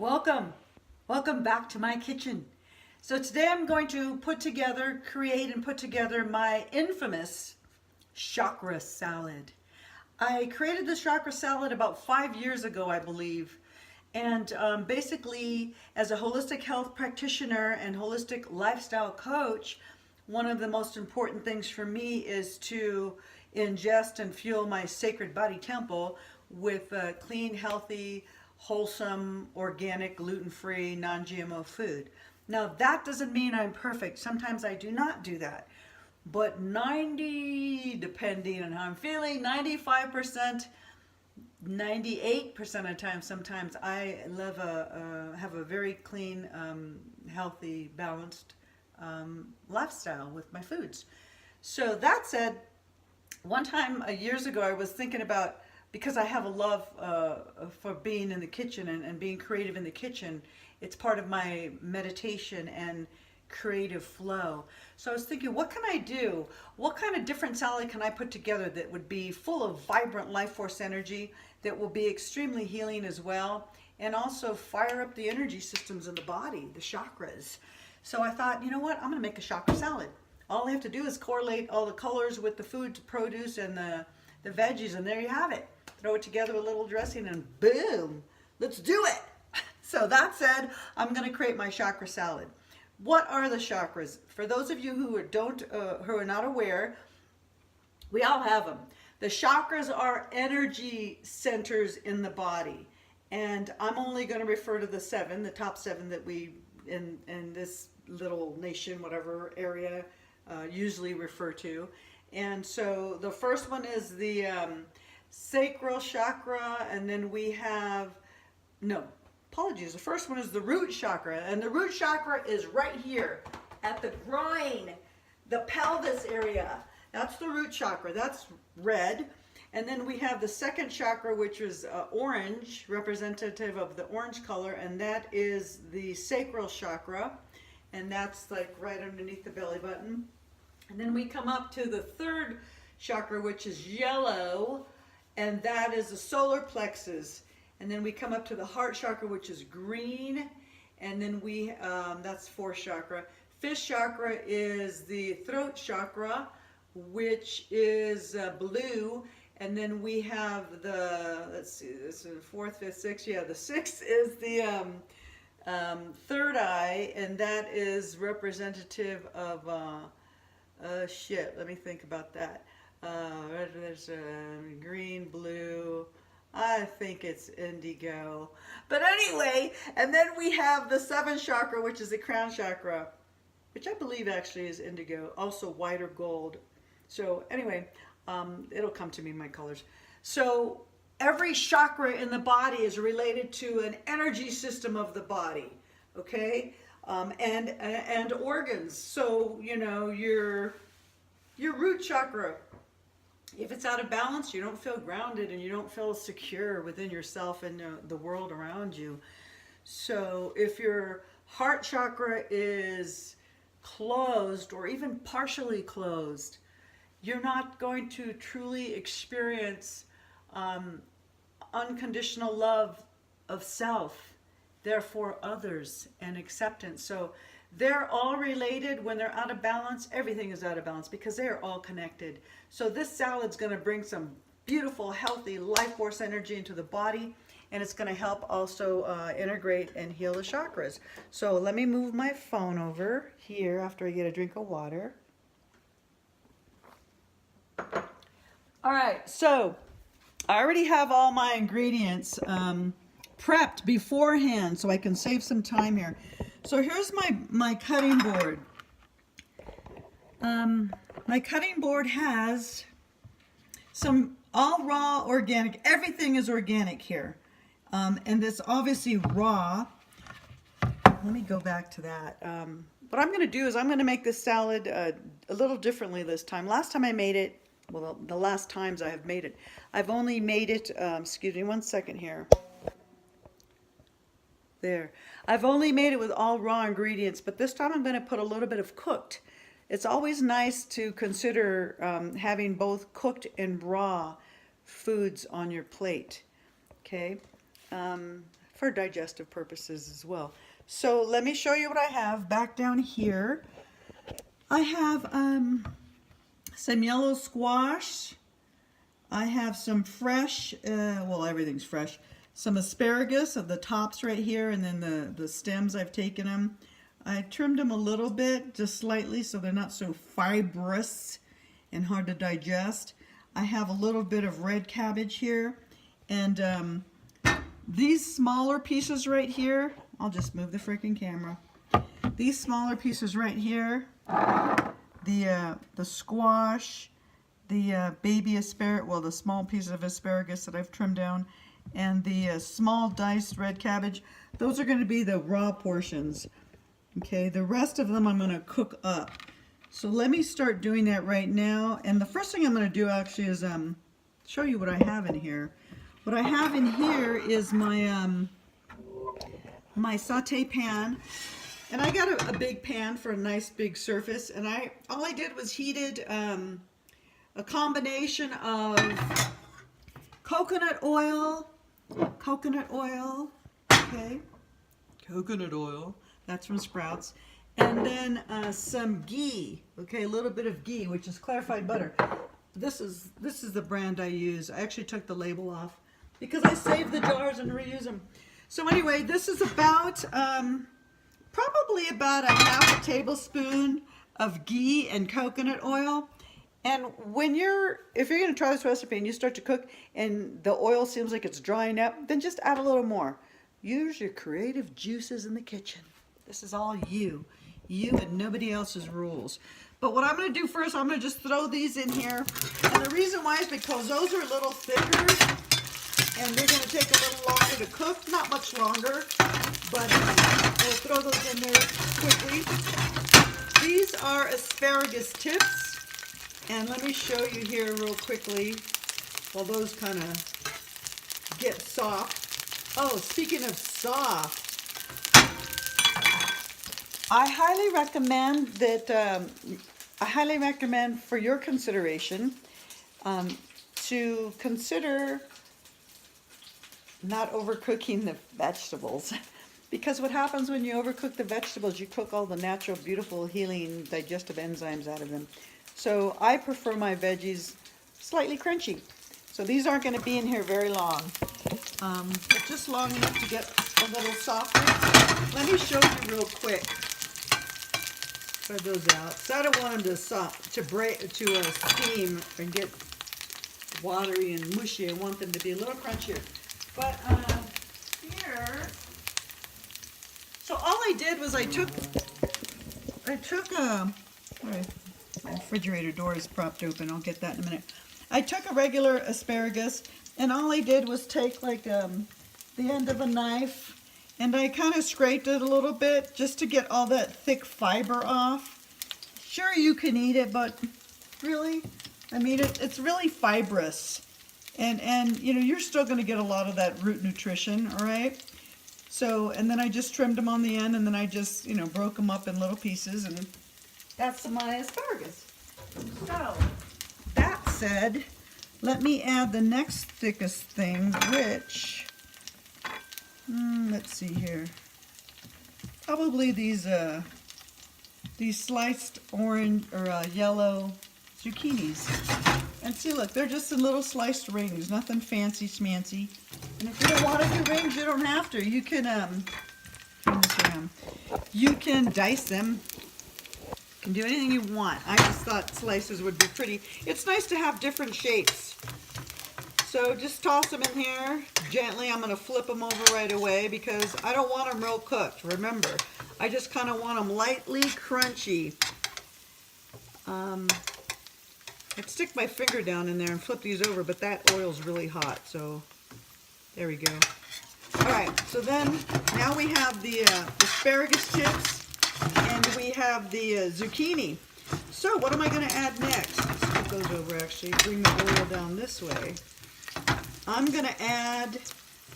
Welcome. Welcome back to my kitchen. So today I'm going to create and put together my infamous chakra salad. I created this chakra salad about 5 years ago, I believe. And basically, as a holistic health practitioner and holistic lifestyle coach, one of the most important things for me is to ingest and fuel my sacred body temple with clean, healthy, wholesome, organic, gluten-free, non-GMO food. Now, that doesn't mean I'm perfect. Sometimes I do not do that. But depending on how I'm feeling, 95%, 98% of the time, sometimes I have a very clean, healthy, balanced lifestyle with my foods. So that said, one time years ago, I was thinking about, because I have a love for being in the kitchen and being creative in the kitchen. It's part of my meditation and creative flow. So I was thinking, what can I do? What kind of different salad can I put together that would be full of vibrant life force energy, that will be extremely healing as well, and also fire up the energy systems in the body, the chakras. So I thought, you know what? I'm going to make a chakra salad. All I have to do is correlate all the colors with the food produce and the veggies, and there you have it. Throw it together with a little dressing and boom, let's do it. So that said, I'm going to create my chakra salad. What are the chakras? For those of you who are not aware, we all have them. The chakras are energy centers in the body, and I'm only going to refer to the top seven that we in this little nation, whatever area, usually refer to. And so the first one is the sacral chakra, and then we have, the first one is the root chakra, and the root chakra is right here at the groin, the pelvis area. That's the root chakra, that's red. And then we have the second chakra, which is orange, representative of the orange color, and that is the sacral chakra, and that's like right underneath the belly button. And then we come up to the third chakra, which is yellow, and that is the solar plexus. And then we come up to the heart chakra, which is green, and then that's fourth chakra. Fifth chakra is the throat chakra, which is blue. And then we have let's see, this is fourth, fifth, sixth. Yeah, the sixth is the third eye, and that is representative of, let me think about that. There's green, blue, I think it's indigo. But anyway, and then we have the seventh chakra, which is the crown chakra, which I believe actually is indigo, also white or gold. So anyway, it'll come to me in my colors. So every chakra in the body is related to an energy system of the body, okay? And organs. So, your root chakra, if it's out of balance, you don't feel grounded and you don't feel secure within yourself and the world around you. So if your heart chakra is closed or even partially closed, you're not going to truly experience unconditional love of self, therefore others, and acceptance. So they're all related. When they're out of balance, everything is out of balance because they are all connected. So this salad's going to bring some beautiful, healthy life force energy into the body, and it's going to help also integrate and heal the chakras. So let me move my phone over here after I get a drink of water. All right, so I already have all my ingredients prepped beforehand so I can save some time here. So here's my cutting board. My cutting board has some all raw organic, everything is organic here. And it's obviously raw. Let me go back to that. What I'm going to do is I'm going to make this salad a little differently this time. Last time I made it, well, the last times I have made it, I've only made it, excuse me one second here. There. I've only made it with all raw ingredients, but this time I'm going to put a little bit of cooked. It's always nice to consider having both cooked and raw foods on your plate. Okay. for digestive purposes as well. So let me show you what I have back down here. I have some yellow squash. I have some fresh, well, everything's fresh. Some asparagus of the tops right here, and then the stems, I've taken them. I trimmed them a little bit, just slightly, so they're not so fibrous and hard to digest. I have a little bit of red cabbage here, and these smaller pieces right here, I'll just move the freaking camera. These smaller pieces right here, the squash, the baby asparagus, well, the small pieces of asparagus that I've trimmed down, and the small diced red cabbage, those are going to be the raw portions. Okay, the rest of them I'm going to cook up. So let me start doing that right now. And the first thing I'm going to do actually is show you what I have in here. What I have in here is my my saute pan. And I got a big pan for a nice big surface. And all I did was heated a combination of coconut oil, okay, coconut oil, that's from Sprouts, and then some ghee, okay, a little bit of ghee, which is clarified butter. This is the brand I use. I actually took the label off because I save the jars and reuse them. So anyway, this is about probably about a half a tablespoon of ghee and coconut oil. And if you're going to try this recipe and you start to cook and the oil seems like it's drying up, then just add a little more. Use your creative juices in the kitchen. This is all you and nobody else's rules. But what I'm going to do first, I'm going to just throw these in here. And the reason why is because those are a little thicker and they're going to take a little longer to cook. Not much longer, but we'll throw those in there quickly. These are asparagus tips. And let me show you here real quickly while those kind of get soft. Oh, speaking of soft, I highly recommend for your consideration to consider not overcooking the vegetables. Because what happens when you overcook the vegetables, you cook all the natural, beautiful, healing, digestive enzymes out of them. So I prefer my veggies slightly crunchy. So these aren't going to be in here very long, but just long enough to get a little softer. Let me show you real quick. Spread those out. So I don't want them to steam and get watery and mushy. I want them to be a little crunchier. But here, so all I did was I took my refrigerator door is propped open. I'll get that in a minute. I took a regular asparagus, and all I did was take like the end of a knife, and I kind of scraped it a little bit just to get all that thick fiber off. Sure, you can eat it, but really, I mean, it's really fibrous, and you know, you're still going to get a lot of that root nutrition. All right. So, and then I just trimmed them on the end, and then I just, you know, broke them up in little pieces, and that's my asparagus. So, that said, let me add the next thickest thing, which, let's see here. Probably these sliced orange or yellow zucchinis. And see, look, they're just in little sliced rings, nothing fancy schmancy. And if you don't want to do rings, you don't have to. You can turn this around. You can dice them. You can do anything you want. I just thought slices would be pretty. It's nice to have different shapes. So just toss them in here gently. I'm going to flip them over right away because I don't want them real cooked. Remember, I just kind of want them lightly crunchy. I'd stick my finger down in there and flip these over, but that oil's really hot. So there we go. All right, so then now we have the asparagus tips. And we have the zucchini. So what am I going to add next? Let's flip those over actually. Bring the oil down this way. I'm going to add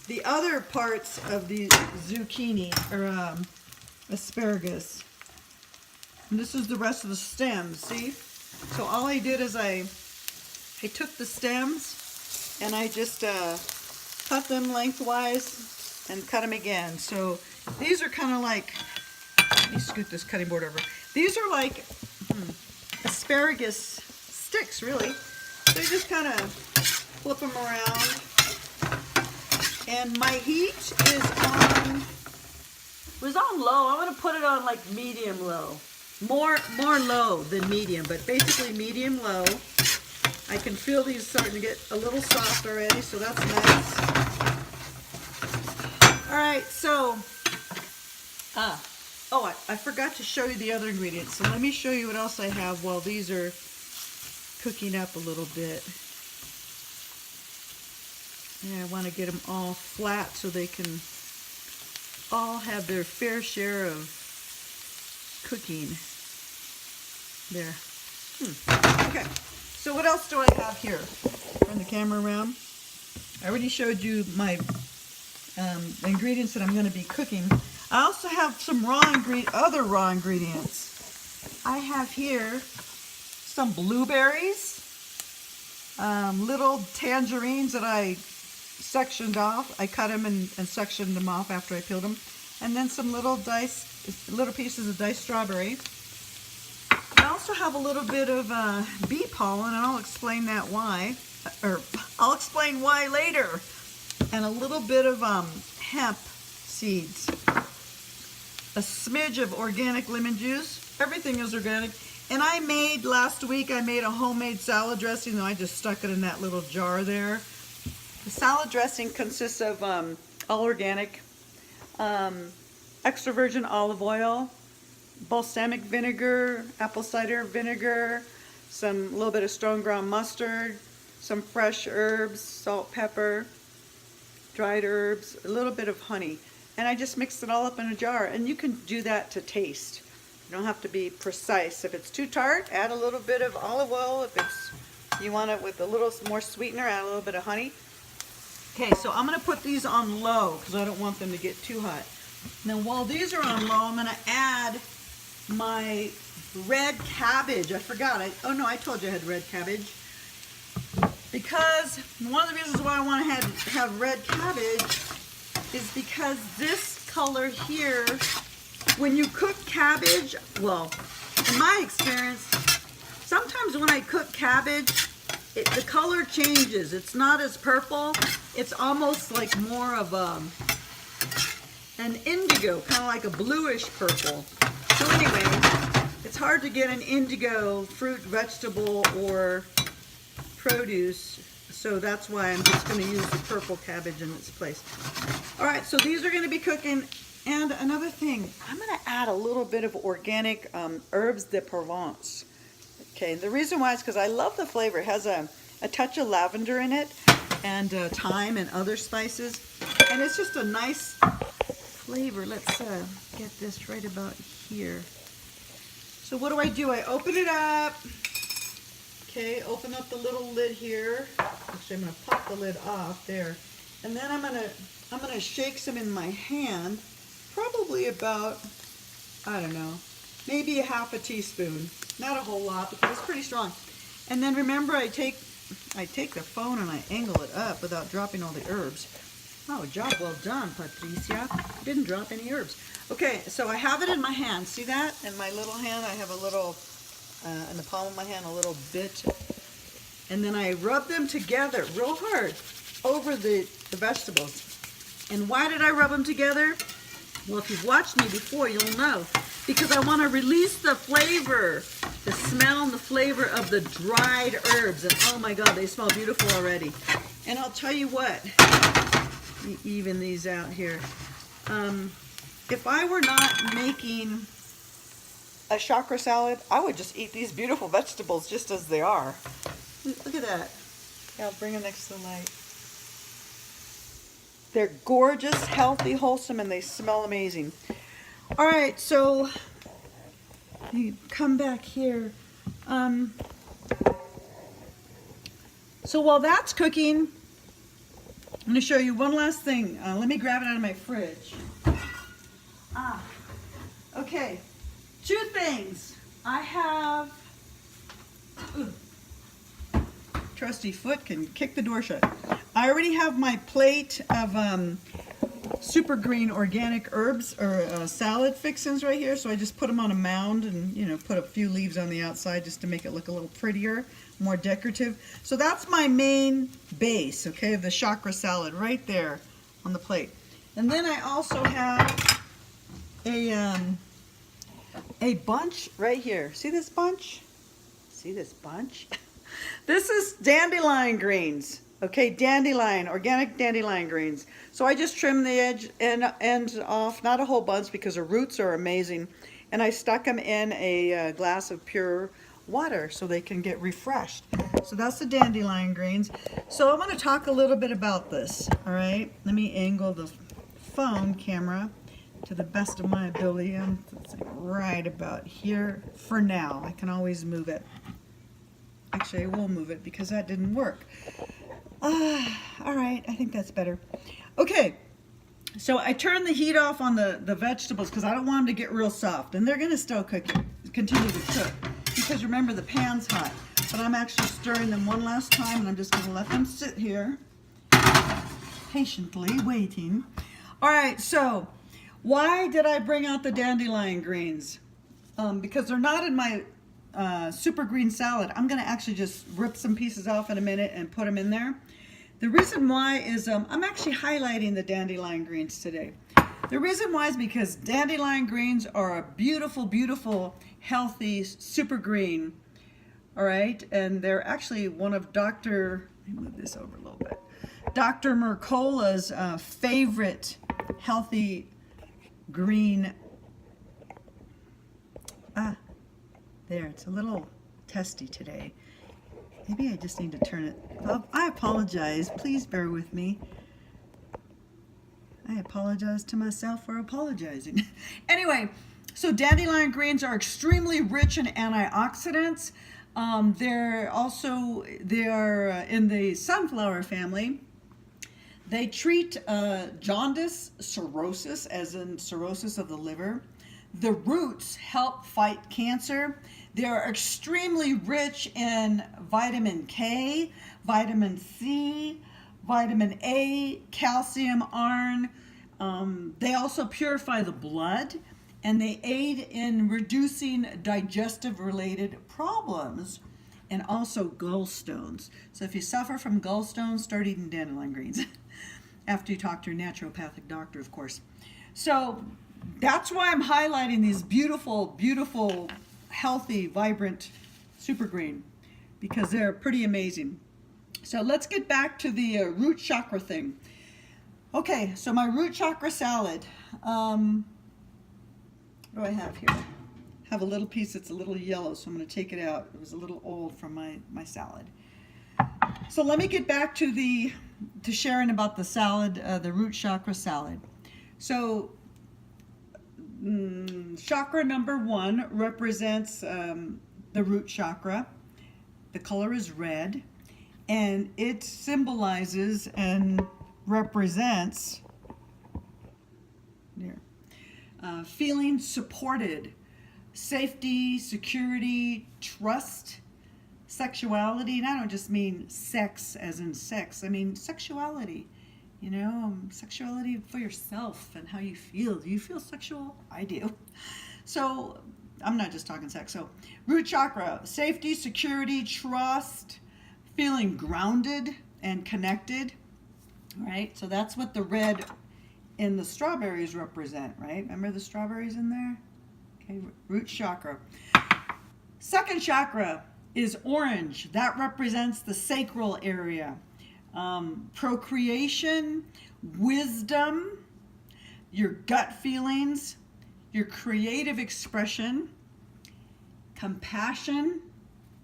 the other parts of the zucchini or asparagus. And this is the rest of the stems, see? So all I did is I took the stems and I just cut them lengthwise and cut them again. So these are kind of like, let me scoot this cutting board over. These are like asparagus sticks, really. So you just kind of flip them around. And my heat was on low. I'm gonna put it on like medium low. More low than medium, but basically medium low. I can feel these starting to get a little soft already, so that's nice. All right, so, I forgot to show you the other ingredients. So let me show you what else I have while these are cooking up a little bit. Yeah, I want to get them all flat so they can all have their fair share of cooking. There. Okay, so what else do I have here? Turn the camera around. I already showed you my ingredients that I'm going to be cooking. I also have some other raw ingredients. I have here some blueberries, little tangerines that I sectioned off. I cut them and sectioned them off after I peeled them. And then some little pieces of diced strawberry. I also have a little bit of bee pollen, and I'll explain that why, or I'll explain why later. And a little bit of hemp seeds. A smidge of organic lemon juice. Everything is organic. And last week I made a homemade salad dressing, though I just stuck it in that little jar there. The salad dressing consists of all organic, extra virgin olive oil, balsamic vinegar, apple cider vinegar, some little bit of stone ground mustard, some fresh herbs, salt, pepper, dried herbs, a little bit of honey. And I just mixed it all up in a jar. And you can do that to taste. You don't have to be precise. If it's too tart, add a little bit of olive oil. If you want it with a little more sweetener, add a little bit of honey. Okay, so I'm going to put these on low because I don't want them to get too hot. Now while these are on low, I'm going to add my red cabbage. I forgot. I told you I had red cabbage. Because one of the reasons why I want to have red cabbage is because this color here, when you cook cabbage, well, in my experience, sometimes when I cook cabbage, the color changes. It's not as purple. It's almost like more of an indigo, kind of like a bluish purple. So anyway, it's hard to get an indigo fruit, vegetable, or produce. So that's why I'm just going to use the purple cabbage in its place. All right, so these are going to be cooking. And another thing, I'm going to add a little bit of organic herbs de Provence. Okay, the reason why is because I love the flavor. It has a touch of lavender in it, and thyme and other spices. And it's just a nice flavor. Let's get this right about here. So what do? I open it up. Okay, open up the little lid here. Actually, I'm going to pop the lid off there. And then I'm going to shake some in my hand. Probably about, I don't know, maybe a half a teaspoon. Not a whole lot because it's pretty strong. And then remember, I take the phone and I angle it up without dropping all the herbs. Oh, job well done, Patricia. Didn't drop any herbs. Okay, so I have it in my hand. See that? In my little hand, I have a little, in the palm of my hand, a little bit. And then I rub them together real hard over the vegetables. And why did I rub them together? Well, if you've watched me before, you'll know. Because I want to release the flavor, the smell and the flavor of the dried herbs. And oh my God, they smell beautiful already. And I'll tell you what, let me even these out here. If I were not making a chakra salad, I would just eat these beautiful vegetables just as they are. Look at that. Yeah, I'll bring them next to the light. They're gorgeous, healthy, wholesome, and they smell amazing. All right, so you come back here. So while that's cooking, I'm going to show you one last thing. Let me grab it out of my fridge. Okay, two things. I have, trusty foot can kick the door shut. I already have my plate of super green organic herbs or salad fixins right here. So I just put them on a mound and, you know, put a few leaves on the outside just to make it look a little prettier, more decorative. So that's my main base, okay, of the chakra salad right there on the plate. And then I also have a bunch right here. See this bunch? See this bunch? This is dandelion greens. Okay, dandelion, organic dandelion greens. So I just trimmed the ends off, not a whole bunch because the roots are amazing. And I stuck them in a glass of pure water so they can get refreshed. So that's the dandelion greens. So I want to talk a little bit about this, all right? Let me angle the phone camera to the best of my ability. I'm right about here for now. I can always move it. Actually, I will move it because that didn't work. All right, I think that's better. Okay, so I turned the heat off on the vegetables because I don't want them to get real soft. And they're going to still continue to cook because remember the pan's hot. But I'm actually stirring them one last time and I'm just going to let them sit here patiently waiting. All right, so why did I bring out the dandelion greens? Because they're not in my super green salad. I'm going to actually just rip some pieces off in a minute and put them in there. The reason why is I'm actually highlighting the dandelion greens today. The reason why is because dandelion greens are a beautiful, beautiful, healthy, super green. All right, and they're actually one of let me move this over a little bit, Dr. Mercola's favorite healthy green. There, it's a little testy today. Maybe I just need to turn it up. I apologize. Please bear with me. I apologize to myself for apologizing. Anyway, so dandelion greens are extremely rich in antioxidants. They are in the sunflower family. They treat jaundice, cirrhosis, as in cirrhosis of the liver. The roots help fight cancer. They are extremely rich in vitamin K, vitamin C, vitamin A, calcium, iron. They also purify the blood, and they aid in reducing digestive-related problems and also gallstones. So if you suffer from gallstones, start eating dandelion greens after you talk to your naturopathic doctor, of course. So that's why I'm highlighting these beautiful, beautiful, healthy, vibrant super green, because they're pretty amazing. So let's get back to the root chakra thing. Okay, so my root chakra salad. What do I have here? I have a little piece that's a little yellow, so I'm going to take it out. It was a little old from my salad. So let me get back to sharing about the salad, the root chakra salad. So chakra number 1 represents the root chakra. The color is red, and it symbolizes and represents feeling supported, safety, security, trust, sexuality. And I don't just mean sex as in sex. I mean sexuality. You know, sexuality for yourself and how you feel. Do you feel sexual? I do. So I'm not just talking sex. So root chakra, safety, security, trust, feeling grounded and connected. Right? So that's what the red in the strawberries represent, right? Remember the strawberries in there? Okay, root chakra. Second chakra is orange. That represents the sacral area. Procreation, wisdom, your gut feelings, your creative expression, compassion,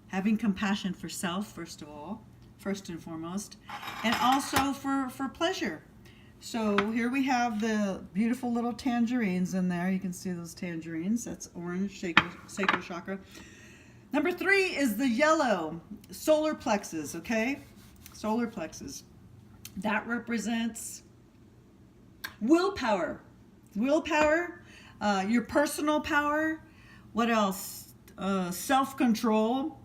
having compassion for self, first and foremost, and also for pleasure. So here we have the beautiful little tangerines in there. You can see those tangerines. That's orange, sacral chakra. Number 3 is the yellow, solar plexus, okay? Solar plexus. That represents willpower. Willpower, your personal power. What else? Self-control,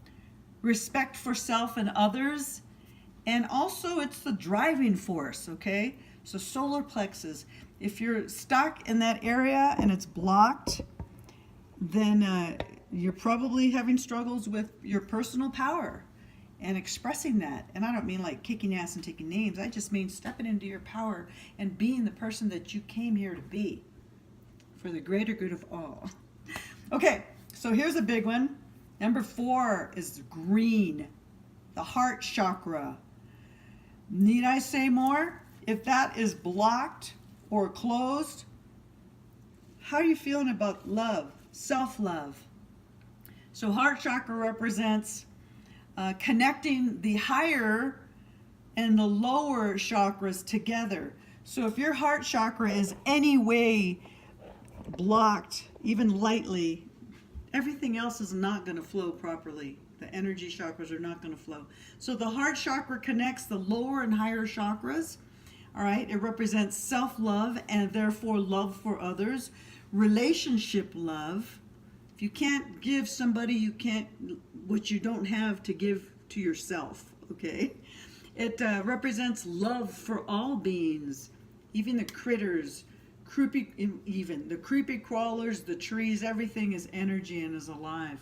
respect for self and others. And also it's the driving force, okay? So solar plexus. If you're stuck in that area and it's blocked, then you're probably having struggles with your personal power and expressing that. And I don't mean like kicking ass and taking names. I just mean stepping into your power and being the person that you came here to be for the greater good of all. Okay, so here's a big one. Number 4 is green, the heart chakra. Need I say more? If that is blocked or closed, how are you feeling about love, self-love? So heart chakra represents connecting the higher and the lower chakras together. So if your heart chakra is any way blocked, even lightly, everything else is not going to flow properly. The energy chakras are not going to flow. So the heart chakra connects the lower and higher chakras. All right, it represents self-love and therefore love for others, relationship love. If you can't give somebody, you can't what you don't have to give to yourself, okay? It represents love for all beings, even the critters, even the creepy crawlers, the trees, everything is energy and is alive.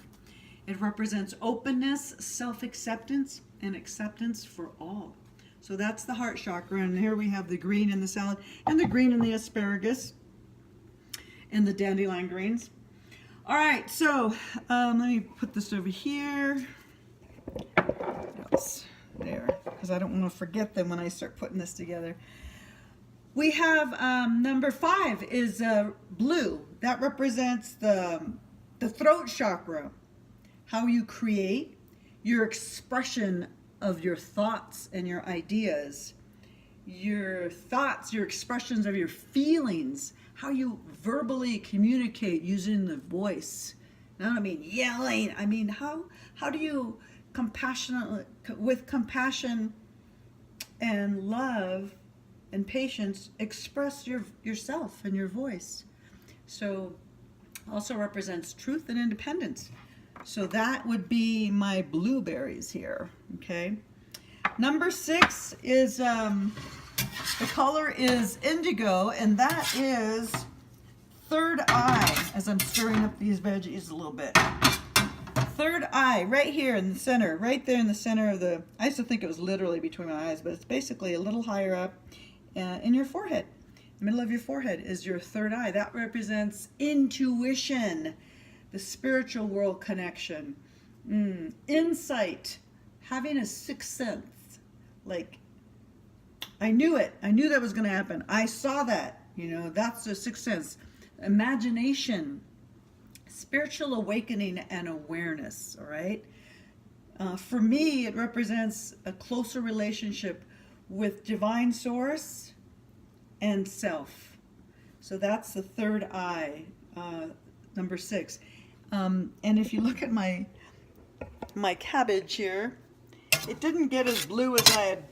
It represents openness, self-acceptance, and acceptance for all. So that's the heart chakra, and here we have the green in the salad, and the green in the asparagus, and the dandelion greens. All right, so let me put this over here. Oops, there, because I don't want to forget them when I start putting this together. We have number 5 is blue. That represents the throat chakra. How you create, your expression of your thoughts and your ideas, your thoughts, your expressions of your feelings, how you verbally communicate using the voice. Now, I don't mean yelling. I mean, how do you with compassion and love and patience express yourself and your voice? So also represents truth and independence. So that would be my blueberries here, okay? Number 6 is, the color is indigo, and that is third eye, as I'm stirring up these veggies a little bit. Third eye, right here in the center, right there in the center of the, I used to think it was literally between my eyes, but it's basically a little higher up in your forehead. The middle of your forehead is your third eye. That represents intuition, the spiritual world connection, insight, having a sixth sense. Like, I knew it. I knew that was going to happen. I saw that. You know, that's the sixth sense. Imagination, spiritual awakening and awareness, all right? For me, it represents a closer relationship with divine source and self. So that's the third eye, number 6. And if you look at my cabbage here, it didn't get as blue as I had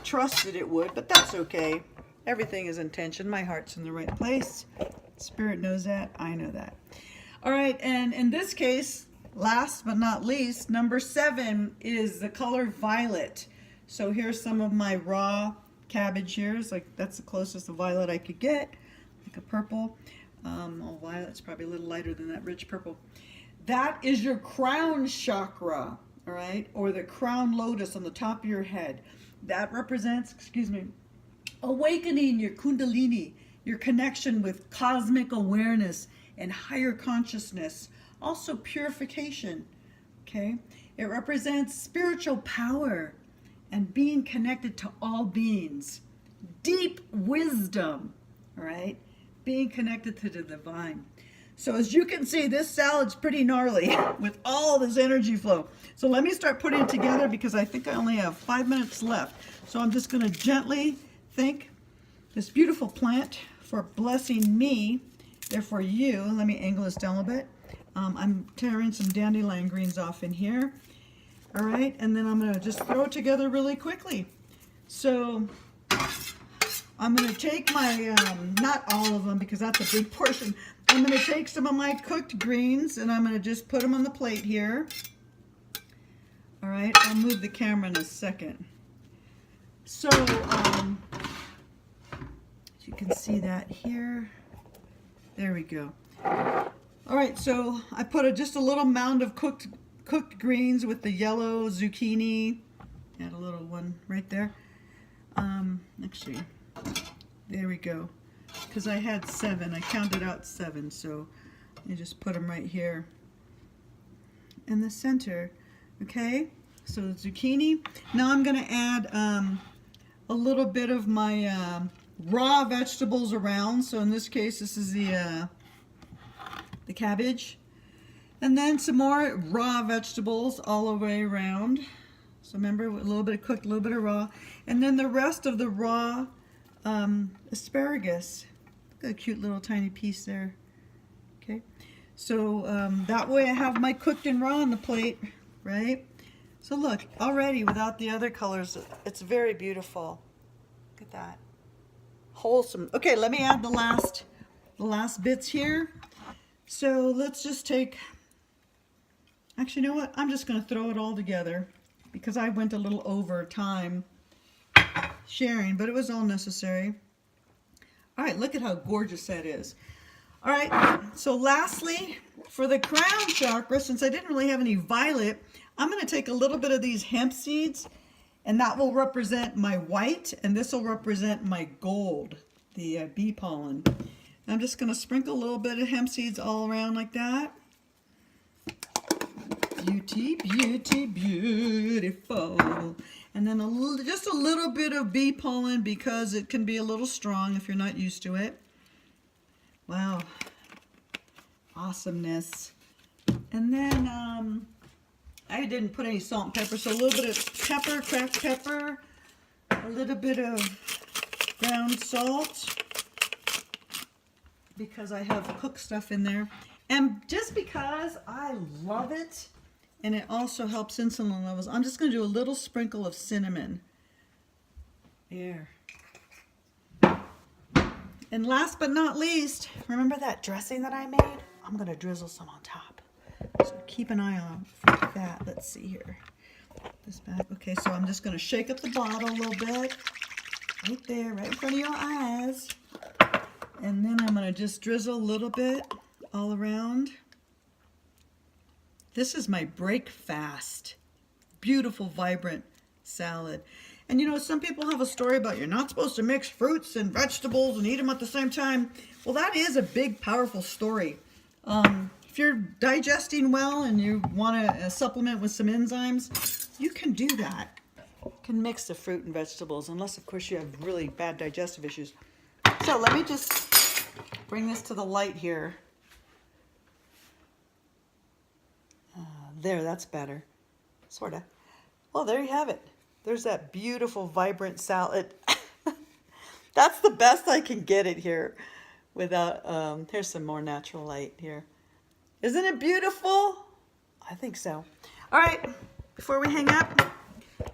trusted it would, but that's okay. Everything is intention. My heart's in the right place. Spirit knows that. I know that. All right, and in this case, last but not least, number 7 is the color violet. So here's some of my raw cabbage here. It's like that's the closest to violet I could get, like a purple. Oh, violet's probably a little lighter than that rich purple. That is your crown chakra, all right, or the crown lotus on the top of your head. That represents, awakening your kundalini, your connection with cosmic awareness and higher consciousness. Also purification, okay? It represents spiritual power and being connected to all beings. Deep wisdom, all right? Being connected to the divine. So as you can see, this salad's pretty gnarly with all this energy flow. So let me start putting it together because I think I only have 5 minutes left. So I'm just going to gently thank this beautiful plant for blessing me. Therefore you, let me angle this down a little bit. I'm tearing some dandelion greens off in here. All right, and then I'm going to just throw it together really quickly. So I'm going to take my, not all of them because that's a big portion. I'm going to take some of my cooked greens and I'm going to just put them on the plate here. All right, I'll move the camera in a second. So You can see that here. There we go. All right, so I put just a little mound of cooked greens with the yellow zucchini. Add a little one right there. Actually, there we go. Because I had 7, I counted out 7, so you just put them right here in the center. Okay, so the zucchini. Now I'm going to add a little bit of my raw vegetables around. So in this case, this is the cabbage, and then some more raw vegetables all the way around. So remember, a little bit of cooked, a little bit of raw, and then the rest of the raw asparagus. Got a cute little tiny piece there. Okay, so that way I have my cooked and raw on the plate, right? So look, already without the other colors, it's very beautiful. Look at that, wholesome. Okay, let me add the last bits here. So let's just take, actually, you know what? I'm just going to throw it all together because I went a little over time sharing, but it was all necessary. All right, look at how gorgeous that is. All right, so lastly, for the crown chakra, since I didn't really have any violet, I'm going to take a little bit of these hemp seeds, and that will represent my white, and this will represent my gold, the bee pollen. I'm just going to sprinkle a little bit of hemp seeds all around like that. Beauty, beauty, beautiful. And then just a little bit of bee pollen because it can be a little strong if you're not used to it. Wow. Awesomeness. And then I didn't put any salt and pepper, so a little bit of pepper, cracked pepper, a little bit of ground salt, because I have cooked stuff in there, and just because I love it, and it also helps insulin levels, I'm just going to do a little sprinkle of cinnamon. There. And last but not least, remember that dressing that I made? I'm going to drizzle some on top. So keep an eye on that. Let's see here. This back. Okay, so I'm just going to shake up the bottle a little bit. Right there, right in front of your eyes. And then I'm going to just drizzle a little bit all around. This is my break fast. Beautiful, vibrant salad. And you know, some people have a story about you're not supposed to mix fruits and vegetables and eat them at the same time. Well, that is a big, powerful story. If you're digesting well and you want to supplement with some enzymes, you can do that. You can mix the fruit and vegetables, unless, of course, you have really bad digestive issues. So let me just bring this to the light here. There, that's better. Sort of. Well, there you have it. There's that beautiful, vibrant salad. That's the best I can get it here without, here's some more natural light here. Isn't it beautiful? I think so. All right, before we hang up,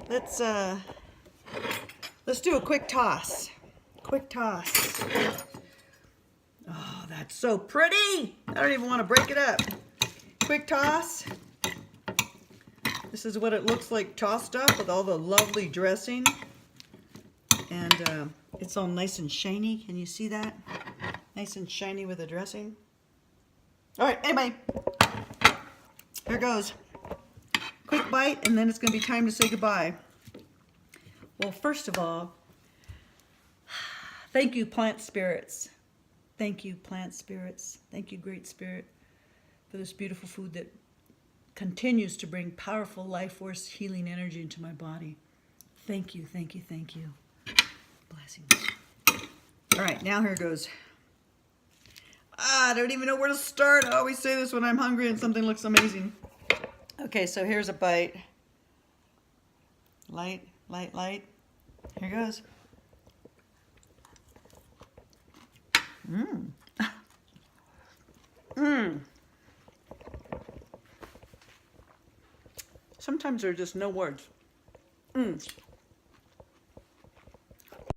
let's do a quick toss. Quick toss. Oh, that's so pretty. I don't even want to break it up. Quick toss. This is what it looks like tossed up with all the lovely dressing. And it's all nice and shiny. Can you see that? Nice and shiny with the dressing. All right, anyway, here goes. Quick bite, and then it's going to be time to say goodbye. Well, first of all, thank you, plant spirits. Thank you, plant spirits. Thank you, Great Spirit, for this beautiful food that continues to bring powerful life force healing energy into my body. Thank you, thank you, thank you. Blessings. All right, now here goes. I don't even know where to start. I always say this when I'm hungry and something looks amazing. Okay, so here's a bite. Light, light, light. Here goes. Mmm. Mmm. Sometimes there are just no words. Mmm.